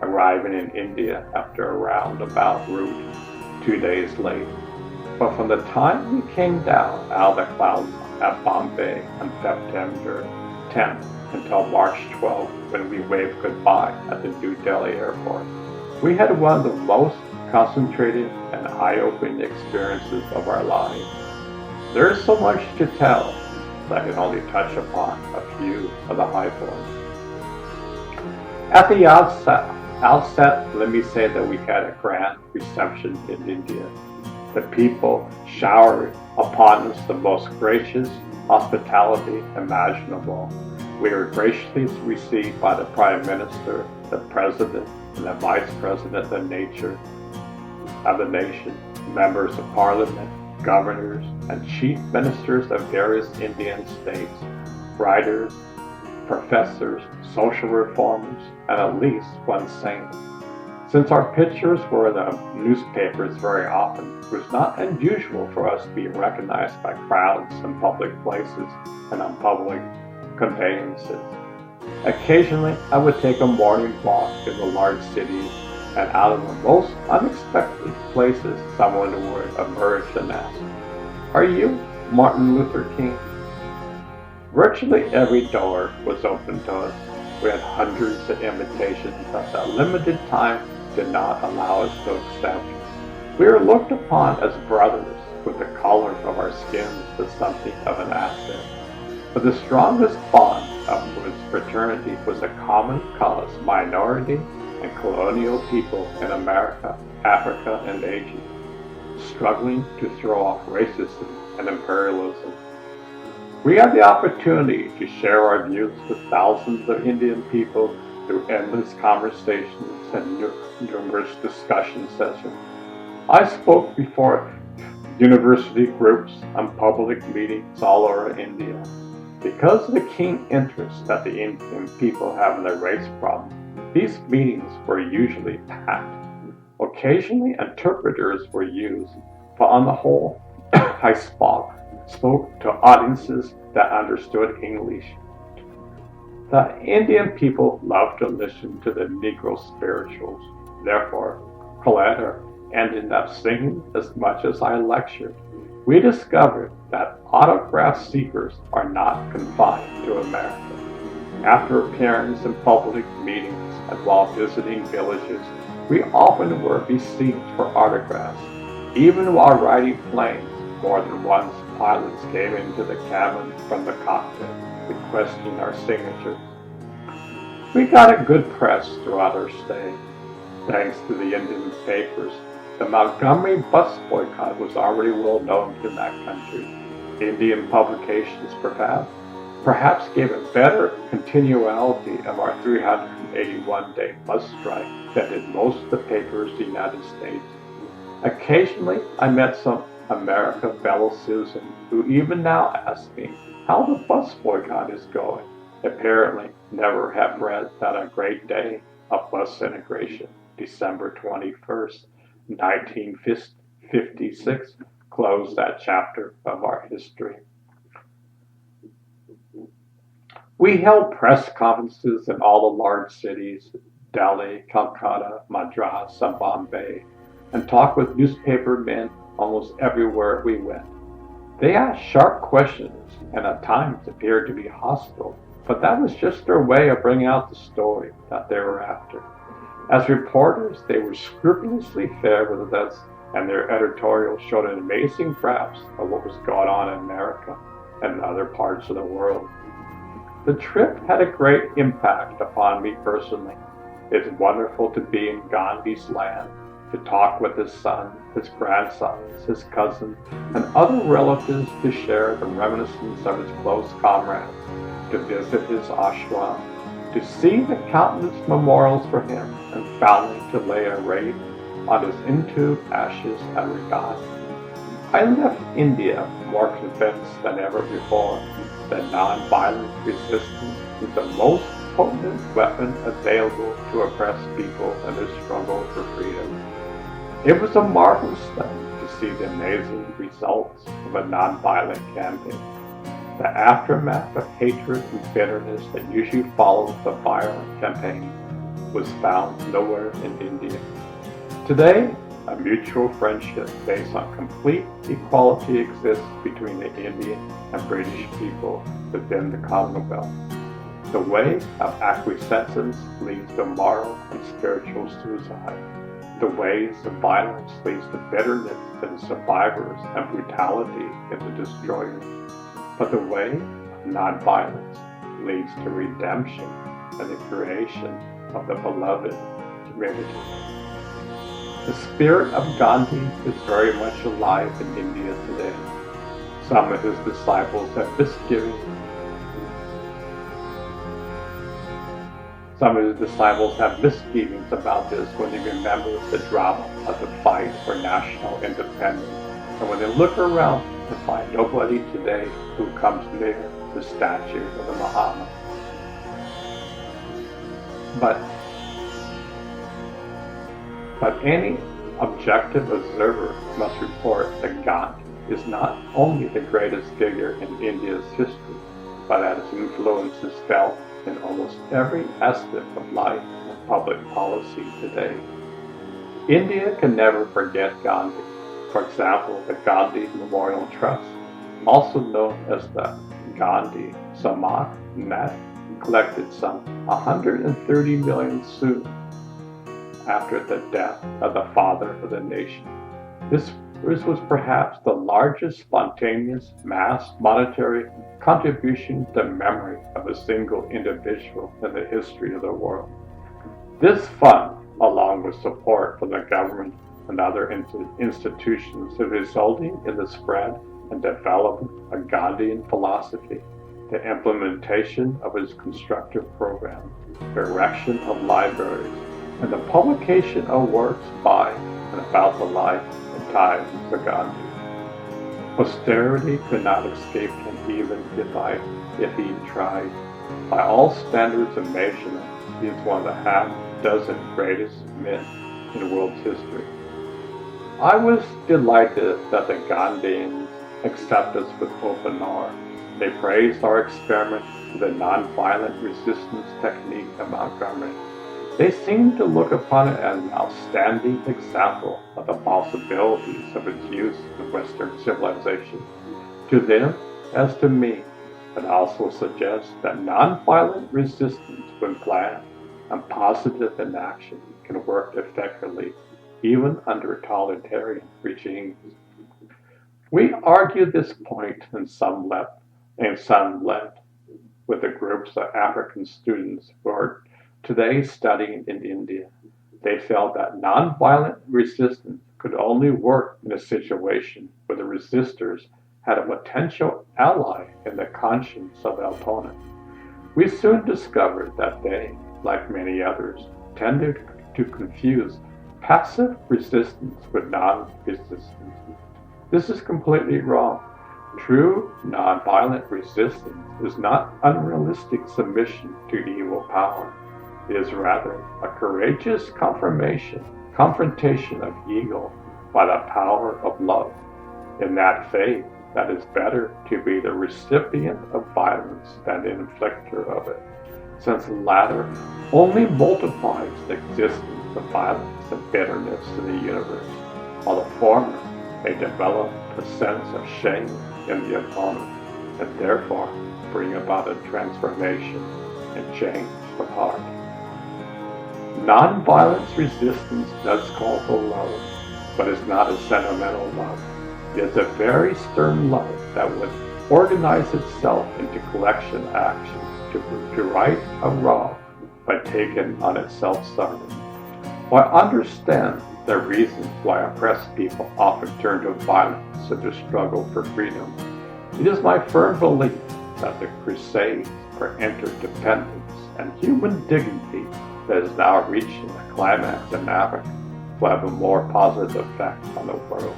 arriving in India after a roundabout route 2 days late. But from the time we came down out of the clouds at Bombay on September 10th until March 12th, when we waved goodbye at the New Delhi airport, we had one of the most concentrated and eye-opening experiences of our lives. There is so much to tell that I can only touch upon a few of the high points. At the outset, let me say that we had a grand reception in India. The people showered upon us the most gracious hospitality imaginable. We were graciously received by the Prime Minister, the President, and the Vice President of the nation, members of Parliament, governors, and chief ministers of various Indian states, writers, professors, social reformers, and at least one saint. Since our pictures were in the newspapers very often, it was not unusual for us to be recognized by crowds in public places and on public conveyances. Occasionally, I would take a morning walk in the large cities, and out of the most unexpected places, someone would emerge and ask, "Are you Martin Luther King?" Virtually every door was open to us. We had hundreds of invitations that the limited time did not allow us to accept. We were looked upon as brothers, with the color of our skins as something of an asset. But the strongest bond of fraternity was a common cause minority and colonial people in America, Africa, and Asia, struggling to throw off racism and imperialism. We had the opportunity to share our views with thousands of Indian people through endless conversations and numerous discussion sessions. I spoke before university groups and public meetings all over India. Because of the keen interest that the Indian people have in the race problem, these meetings were usually packed. Occasionally, interpreters were used, but on the whole, I spoke to audiences that understood English. The Indian people loved to listen to the Negro spirituals. Therefore, Coletta ended up singing as much as I lectured. We discovered that autograph seekers are not confined to America. After appearing in public meetings and while visiting villages, we often were besieged for autographs. Even while riding planes, more than once pilots came into the cabin from the cockpit requesting our signatures. We got a good press throughout our stay, thanks to the Indian papers. The Montgomery bus boycott was already well known in that country. Indian publications perhaps gave a better continuity of our 381-day bus strike than did most of the papers in the United States. Occasionally, I met some America fellow citizens who even now ask me how the bus boycott is going. Apparently, never have read that A Great Day of Bus Integration, December 21st, 1956, closed that chapter of our history. We held press conferences in all the large cities, Delhi, Calcutta, Madras, and Bombay, and talked with newspaper men almost everywhere we went. They asked sharp questions and at times appeared to be hostile, but that was just their way of bringing out the story that they were after. As reporters, they were scrupulously fair with us, and their editorials showed an amazing grasp of what was going on in America and other parts of the world. The trip had a great impact upon me personally. It's wonderful to be in Gandhi's land, to talk with his son, his grandsons, his cousins, and other relatives, to share the reminiscence of his close comrades, to visit his ashram, to see the countless memorials for him, and finally to lay a wreath on his entombed ashes at Regat. I left India more convinced than ever before that nonviolent resistance is the most potent weapon available to oppress people in their struggle for freedom. It was a marvelous thing to see the amazing results of a nonviolent campaign. The aftermath of hatred and bitterness that usually follows the violent campaign was found nowhere in India. Today, a mutual friendship based on complete equality exists between the Indian and British people within the Commonwealth. The way of acquiescence leads to moral and spiritual suicide. The ways of violence leads to bitterness in the survivors and brutality in the destroyers. But the way of nonviolence leads to redemption and the creation of the beloved community. The spirit of Gandhi is very much alive in India today. Some of his disciples have misgivings. Some of his disciples have misgivings about this when they remember the drama of the fight for national independence, and when they look around and find nobody today who comes near the statue of the Mahatma. But any objective observer must report that Gandhi is not only the greatest figure in India's history, but that his influence is felt in almost every aspect of life and public policy today. India can never forget Gandhi. For example, the Gandhi Memorial Trust, also known as the Gandhi Samak Net, collected some 130 million soon after the death of the father of the nation. This was perhaps the largest spontaneous mass monetary contribution to memory of a single individual in the history of the world. This fund, along with support from the government and other institutions, is resulting in the spread and development of Gandhian philosophy, the implementation of his constructive program, the erection of libraries, and the publication of works by and about the life and times of Gandhi. Posterity could not escape him even if he tried. By all standards of measurement, he is one of the half-dozen greatest men in world history. I was delighted that the Gandhians accepted us with open arms. They praised our experiment with the nonviolent resistance technique of Montgomery. They seemed to look upon it as an outstanding example of the possibilities of its use in Western civilization. To them, as to me, it also suggests that nonviolent resistance, when planned and positive in action, can work effectively even under totalitarian regimes. We argued this point in some length with the groups of African students who are today studying in India. They felt that nonviolent resistance could only work in a situation where the resistors had a potential ally in the conscience of the opponent. We soon discovered that they, like many others, tended to confuse passive resistance with non-resistance. This is completely wrong. True nonviolent resistance is not unrealistic submission to evil power. It is rather a courageous confrontation of evil by the power of love. In that faith, that it's better to be the recipient of violence than the inflictor of it, since the latter only multiplies the existence of violence and bitterness in the universe, while the former may develop a sense of shame in the opponent, and therefore bring about a transformation and change of heart. Nonviolence resistance does call for love, but is not a sentimental love. It is a very stern love that would organize itself into collection action to right a wrong by taking on itself suffering. While I understand the reasons why oppressed people often turn to violence in their struggle for freedom, it is my firm belief that the crusades for interdependence and human dignity that is now reaching a climax in Africa will have a more positive effect on the world.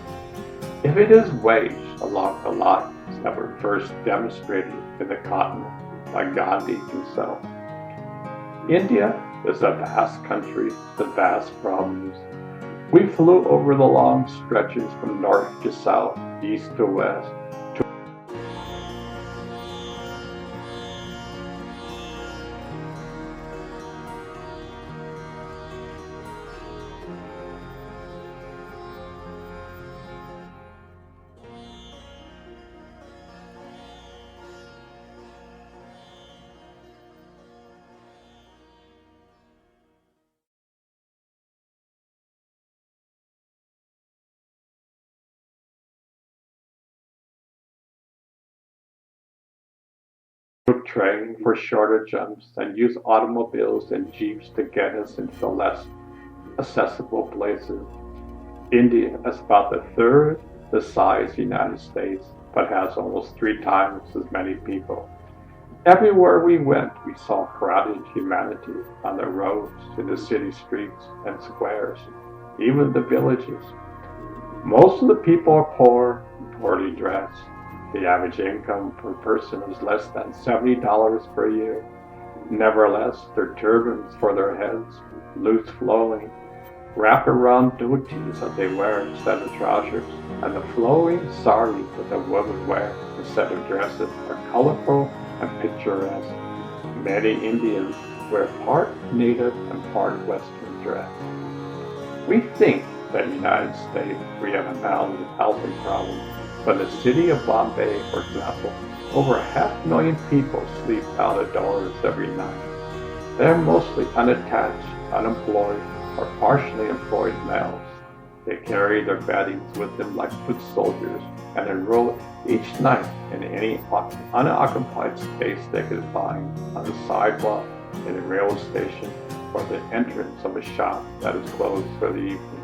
If it is waged along the lines that were first demonstrated in the continent by Gandhi himself. India is a vast country with vast problems. We flew over the long stretches from north to south, east to west. Took train for shorter jumps and used automobiles and jeeps to get us into the less accessible places. India is about a third the size of the United States, but has almost 3 times as many people. Everywhere we went, we saw crowded humanity on the roads, in the city streets and squares, even the villages. Most of the people are poor and poorly dressed. The average income per person is less than $70 per year. Nevertheless, their turbans for their heads, loose flowing, wrap-around dhotis that they wear instead of trousers, and the flowing saris that the women wear instead of dresses are colorful and picturesque. Many Indians wear part native and part Western dress. We think that in the United States we have a mountain housing problem, but in the city of Bombay, for example, over 500,000 people sleep out of doors every night. They are mostly unattached, unemployed, or partially employed males. They carry their beddings with them like foot soldiers and enroll each night in any unoccupied space they could find, on the sidewalk, in a railway station, or the entrance of a shop that is closed for the evening.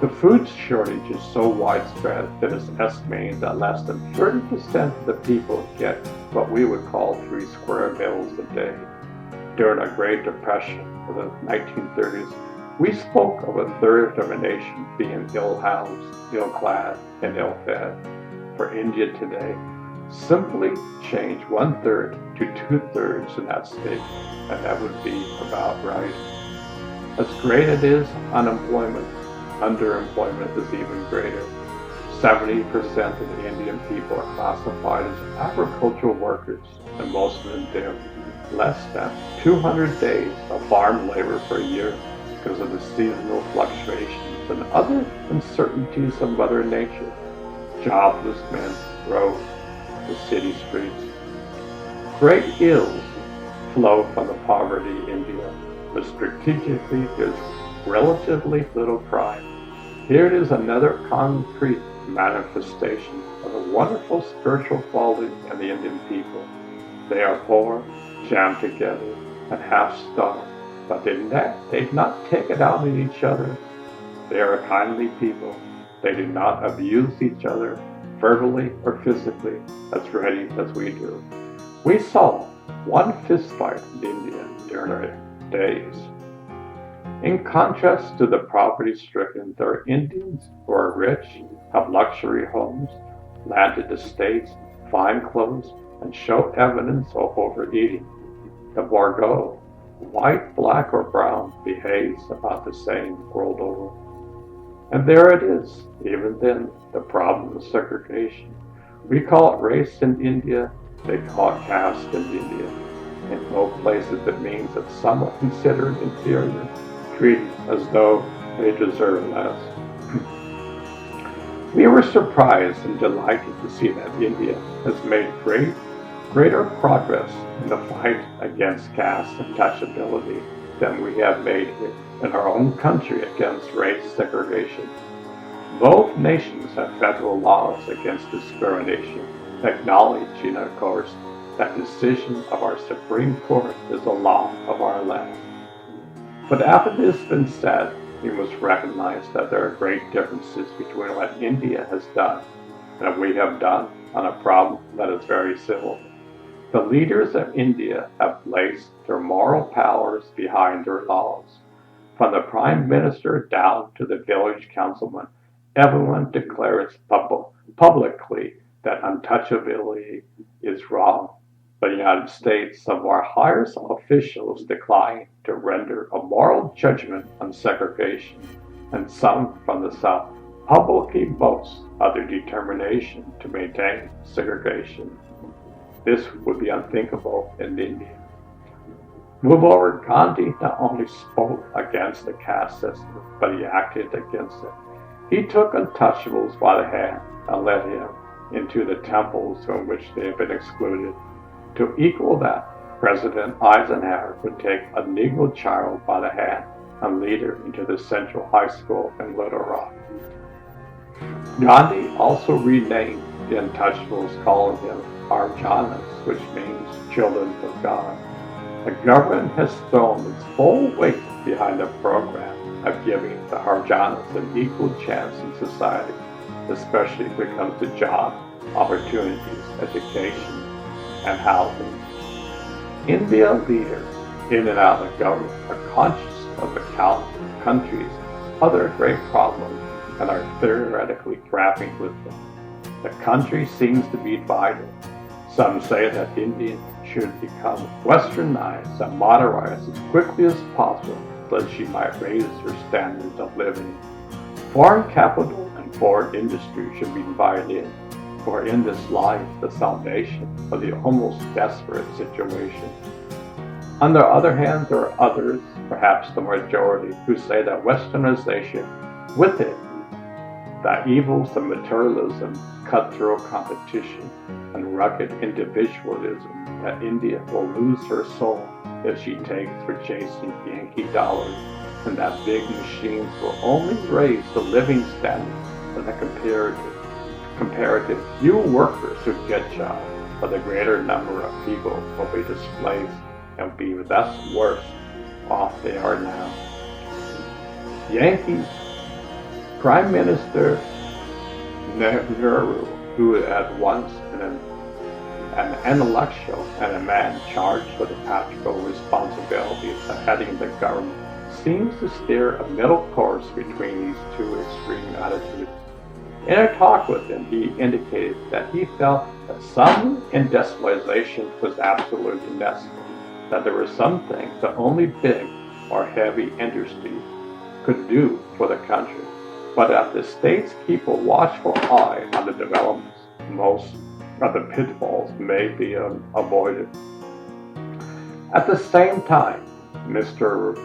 The food shortage is so widespread that it's estimated that less than 30% of the people get what we would call 3 square meals a day. During the Great Depression of the 1930s, we spoke of a third of a nation being ill-housed, ill-clad, and ill-fed. For India today, simply change 1/3 to 2/3 in that state, and that would be about right. As great as it is unemployment, underemployment is even greater. 70% of the Indian people are classified as agricultural workers, and most of them do less than 200 days of farm labor per year because of the seasonal fluctuations and other uncertainties of Mother Nature. Jobless men roam the city streets. Great ills flow from the poverty of India, but strategically there's relatively little crime. Here it is another concrete manifestation of the wonderful spiritual quality of the Indian people. They are poor, jammed together, and half starved, but they did not take it out on each other. They are kindly people. They do not abuse each other verbally or physically as ready as we do. We saw one fistfight in India during our days. In contrast to the poverty-stricken, there are Indians who are rich, have luxury homes, landed estates, fine clothes, and show evidence of overeating. The Borgo, white, black, or brown, behaves about the same world over. And there it is, even then, the problem of segregation. We call it race in India, they call it caste in India. In both places it means that some are considered inferior, treated as though they deserve less. We were surprised and delighted to see that India has made greater progress in the fight against caste untouchability than we have made here in our own country against race segregation. Both nations have federal laws against discrimination, acknowledging, of course, that decision of our Supreme Court is the law of our land. But after this has been said, we must recognize that there are great differences between what India has done and what we have done on a problem that is very civil. The leaders of India have placed their moral powers behind their laws. From the Prime Minister down to the village councilman, everyone declares publicly that untouchability is wrong. The United States, some of our highest officials decline to render a moral judgment on segregation, and some from the South publicly boast of their determination to maintain segregation. This would be unthinkable in India. Move over, Gandhi not only spoke against the caste system, but he acted against it. He took untouchables by the hand and led him into the temples from which they had been excluded. To equal that, President Eisenhower would take a Negro child by the hand and lead her into the Central High School in Little Rock. Gandhi also renamed the untouchables, calling them Arjanas, which means children of God. The government has thrown its full weight behind the program of giving the Harijanas an equal chance in society, especially when it comes to job opportunities, education, and housing. India leaders in and out of government are conscious of the country's other great problems and are theoretically grappling with them. The country seems to be divided. Some say that India should become westernized and modernized as quickly as possible so that she might raise her standards of living. Foreign capital and foreign industry should be invited in, for in this lies the salvation of the almost desperate situation. On the other hand, there are others, perhaps the majority, who say that westernization, with it, the evils of materialism, cutthroat competition, and rugged individualism, that India will lose her soul if she takes for chasing Yankee dollars, and that big machines will only raise the living standard of the comparative few workers who get jobs, but the greater number of people will be displaced and be thus worse off they are now. Yankees Prime Minister Nehru, who at once an intellectual and a man charged with the practical responsibilities of heading the government, seems to steer a middle course between these two extreme attitudes. In a talk with him, he indicated that he felt that some industrialization was absolutely necessary, that there were some things that only big or heavy industries could do for the country, but that the states keep a watchful eye on the developments, most of the pitfalls may be avoided. At the same time, Mr.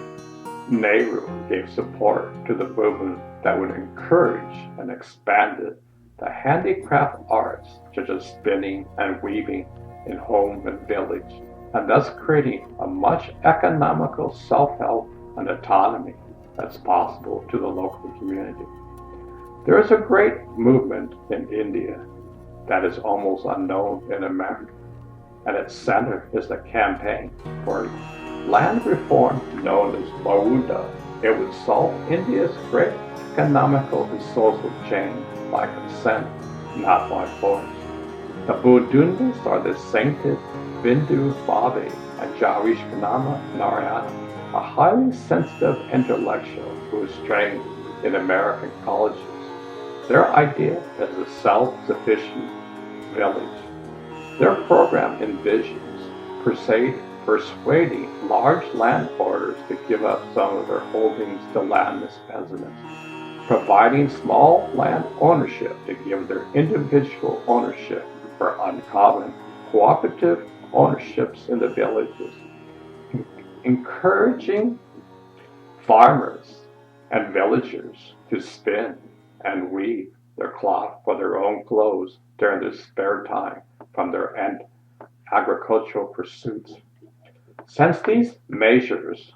Nehru gave support to the movement that would encourage and expand the handicraft arts such as spinning and weaving in home and village, and thus creating a much economical self-help and autonomy that's possible to the local community. There is a great movement in India that is almost unknown in America, and its center is the campaign for land reform known as Bauda. It would solve India's great economical and social change by consent, not by force. The Bodundas are the sainted Bindu Bhavi and Jarish Kanama Narayana, a highly sensitive intellectual who was trained in American colleges. Their idea is a self-sufficient village. Their program envisions persuading large landholders to give up some of their holdings to landless peasants, providing small land ownership to give their individual ownership for uncommon cooperative ownerships in the villages, encouraging farmers and villagers to spin and weave their cloth for their own clothes during their spare time from their agricultural pursuits. Since these measures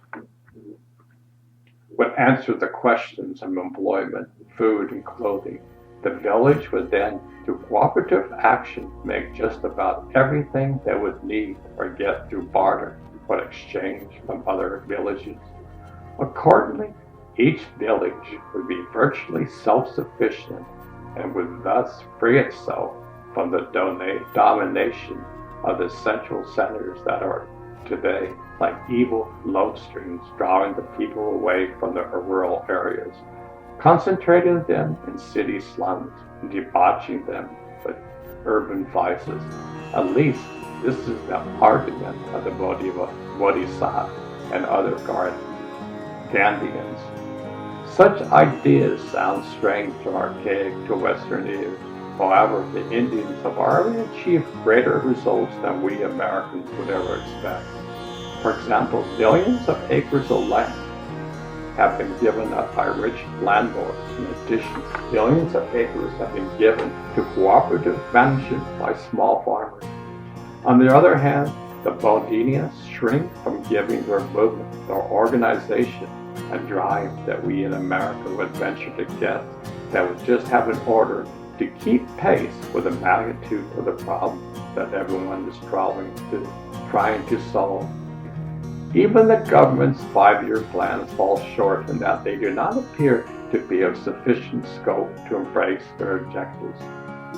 would answer the questions of employment, food, and clothing, the village would then, through cooperative action, make just about everything they would need or get through barter or exchange from other villages. Accordingly, each village would be virtually self-sufficient and would thus free itself from the domination of the central centers that are today like evil lodestrings drawing the people away from the rural areas, concentrating them in city slums and debauching them with urban vices. At least this is the argument of the Bodhisattva and other Gandhians. Such ideas sound strange or archaic to Western ears. However, the Indians have already achieved greater results than we Americans would ever expect. For example, millions of acres of land have been given up by rich landlords. In addition, billions of acres have been given to cooperative management by small farmers. On the other hand, the Bodhians shrink from giving their movement or organization a drive that we in America would venture to get, that would just have an order to keep pace with the magnitude of the problem that everyone is trying to solve. Even the government's 5-year plans fall short in that they do not appear to be of sufficient scope to embrace their objectives.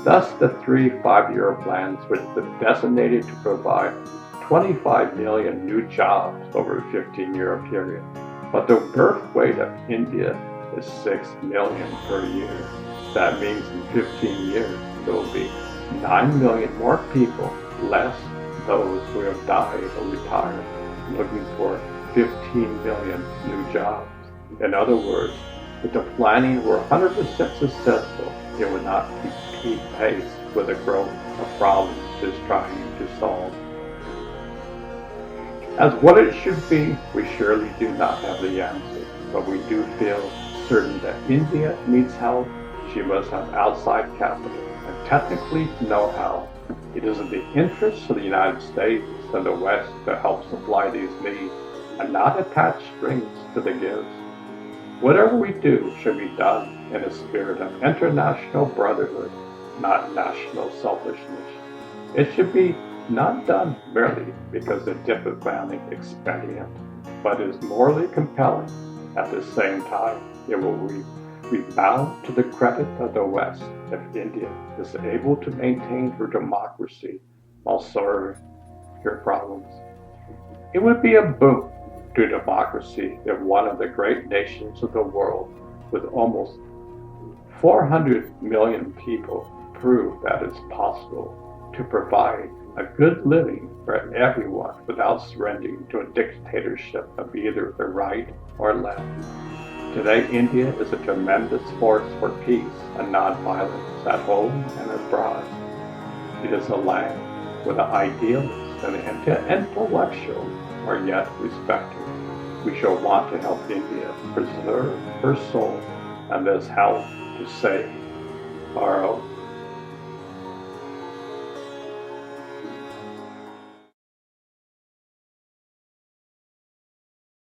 Thus, the 3 5-year plans were designated to provide 25 million new jobs over a 15-year period. But the birth rate of India is 6 million per year. That means in 15 years there will be 9 million more people, less those who have died or retired, looking for 15 million new jobs. In other words, if the planning were 100% successful, it would not keep pace with the growth of problems it is trying to solve. As what it should be, we surely do not have the answer, but we do feel certain that India needs help. She must have outside capital and technically know-how. It is in the interests of the United States and the West to help supply these needs and not attach strings to the gifts. Whatever we do should be done in a spirit of international brotherhood, not national selfishness. It should be not done merely because of diplomatic expedient, but is morally compelling. At the same time, it will rebound to the credit of the West if India is able to maintain her democracy while solving her problems. It would be a boon to democracy if one of the great nations of the world, with almost 400 million people, proved that it's possible to provide a good living for everyone without surrendering to a dictatorship of either the right or left. Today, India is a tremendous force for peace and nonviolence at home and abroad. It is a land where the idealists and the intellectual are yet respected. We shall want to help India preserve her soul and thus help to save our own.